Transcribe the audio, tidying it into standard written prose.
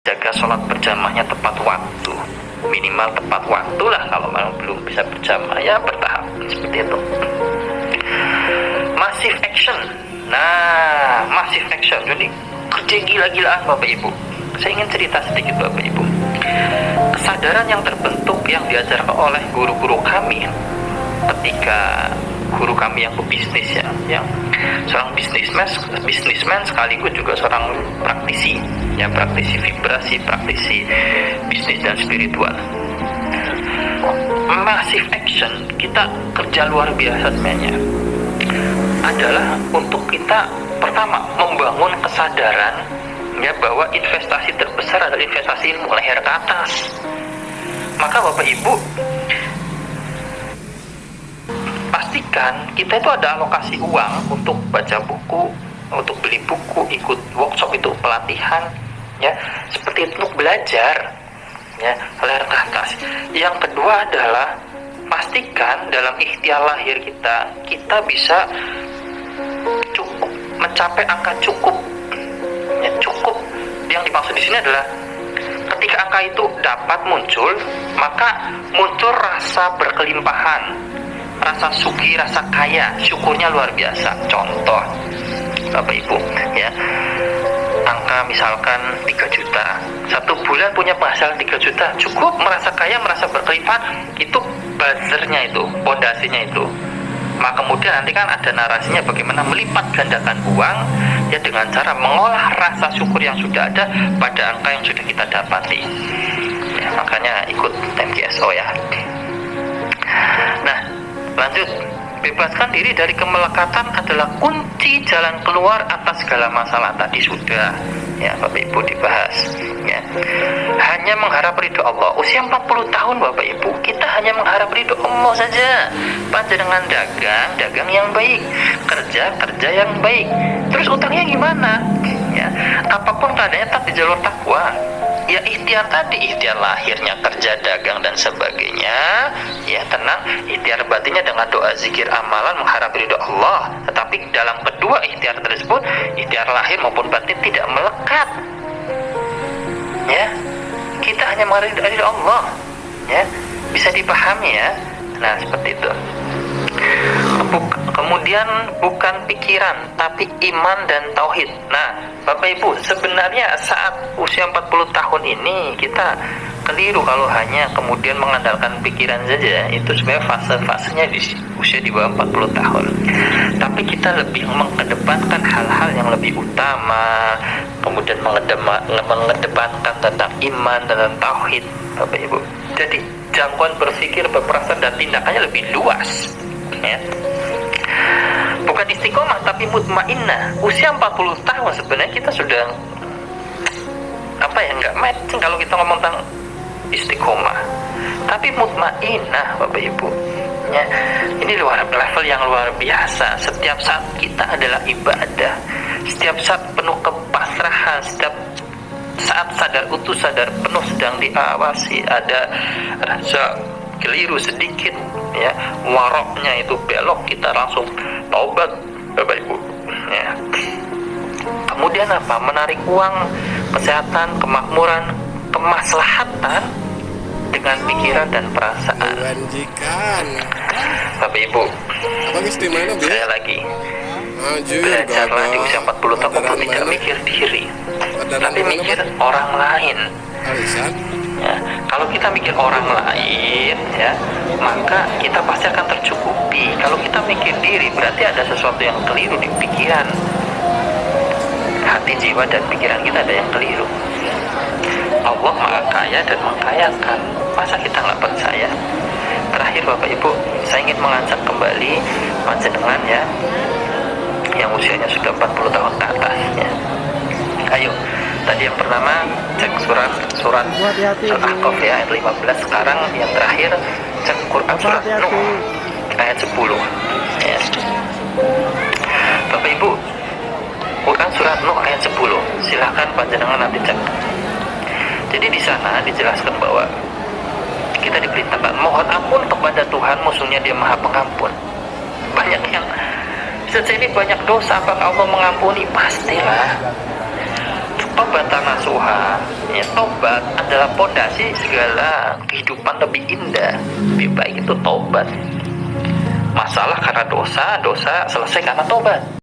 jaga sholat berjamaahnya tepat waktu, minimal tepat waktu lah. Kalau memang belum bisa berjamaah ya bertahap seperti itu. Massive action. Nah, massive action jadi kerja gila-gilaan Bapak Ibu. Saya ingin cerita sedikit Bapak Ibu. Kesadaran yang terbentuk yang diajarkan oleh guru-guru kami ketika guru kami yang pebisnis ya, yang seorang bisnismen sekaligus juga seorang praktisi, ya praktisi vibrasi, praktisi bisnis dan spiritual. Massive action, kita kerja luar biasa sebenarnya adalah untuk kita pertama membangun kesadaran ya bahwa investasi terbesar adalah investasi ilmu leher ke atas. Maka Bapak Ibu pastikan kita itu ada alokasi uang untuk baca buku, untuk beli buku, ikut workshop itu pelatihan ya, seperti itu untuk belajar ya, leher ke atas. Yang kedua adalah pastikan dalam ikhtiar lahir kita bisa cukup mencapai angka cukup ya, cukup yang dimaksud di sini adalah ketika angka itu dapat muncul, maka muncul rasa berkelimpahan, rasa sugih, rasa kaya, syukurnya luar biasa. Contoh Bapak Ibu ya, angka misalkan 3 juta, 1 bulan punya penghasilan 3 juta, cukup merasa kaya, merasa berkelimpahan. Itu buzzernya, itu pondasinya itu. Maka kemudian nanti kan ada narasinya bagaimana melipat gandakan uang ya dengan cara mengolah rasa syukur yang sudah ada pada angka yang sudah kita dapati ya, makanya ikut MGSO ya. Nah lanjut, bebaskan diri dari kemelekatan adalah kunci jalan keluar atas segala masalah. Tadi sudah ya Bapak Ibu dibahas ya. Hanya mengharap ridho Allah. Usia 40 tahun Bapak Ibu, kita hanya mengharap ridho Allah saja. Panjenengan dagang yang baik, kerja yang baik. Terus utangnya gimana ya, apapun keadaannya tetap di jalur takwa ya. Ikhtiar tadi, ikhtiar lahirnya kerja, dagang dan sebagainya ya, tenang. Ikhtiar batinnya dengan doa, zikir, amalan, mengharap ridho Allah. Tetapi dalam kedua ikhtiar tersebut, ikhtiar lahir maupun batin tidak melekat ya, kita hanya mengharap ridho Allah ya, bisa dipahami ya. Nah seperti itu. Kemudian bukan pikiran tapi iman dan tauhid. Nah Bapak Ibu, sebenarnya saat usia 40 tahun ini kita keliru kalau hanya kemudian mengandalkan pikiran saja. Itu sebenarnya fase-fasenya di usia di bawah 40 tahun. Tapi kita lebih mengedepankan hal-hal yang lebih utama, kemudian mengedepankan tentang iman dan tauhid Bapak Ibu. Jadi jangkauan berpikir, berperasaan dan tindakannya lebih luas ya. Bukan istiqomah tapi mutmainnah. Usia 40 tahun sebenarnya kita sudah nggak matching kalau kita ngomong tentang istiqomah. Tapi mutmainnah Bapak Ibu ya, ini level yang luar biasa. Setiap saat kita adalah ibadah, setiap saat penuh kepasrahan, setiap saat sadar utuh, sadar penuh sedang diawasi. Ada rasa keliru sedikit ya, waroknya itu belok, kita langsung taubat Bapak Ibu ya. Kemudian apa? Menarik uang, kesehatan, kemakmuran, kemaslahatan dengan pikiran dan perasaan. Bapak Ibu, saya lagi belajarlah di usia 40 tahun untuk tidak mikir diri, tapi mikir orang lain ya. Kalau kita mikir orang lain ya, maka kita pasti akan tercukupi. Kalau kita mikir diri, berarti ada sesuatu yang keliru di pikiran, hati, jiwa dan pikiran kita ada yang keliru. Allah maha kaya dan mengkayakan, masa kita nggak percaya? Terakhir Bapak Ibu, saya ingin mengajak kembali panjenengan ya, yang usianya sudah 40 tahun ke atas ya. Ayo, tadi yang pertama cek surat Al-Ahqaf ya ayat 15. Sekarang yang terakhir cek Quran surat Nuh ayat 10 ya. Bapak Ibu, Quran surat Nuh ayat 10, silahkan panjenengan nanti cek. Jadi di sana dijelaskan bahwa kita diperintahkan mohon ampun kepada Tuhan, musuhnya Dia Maha Pengampun. Banyak yang bisa jadi banyak dosa, apakah Allah mengampuni? Pastilah. tobat nasuha, ya, tobat adalah pondasi segala kehidupan lebih indah. Lebih baik itu tobat. Masalah karena dosa selesai karena tobat.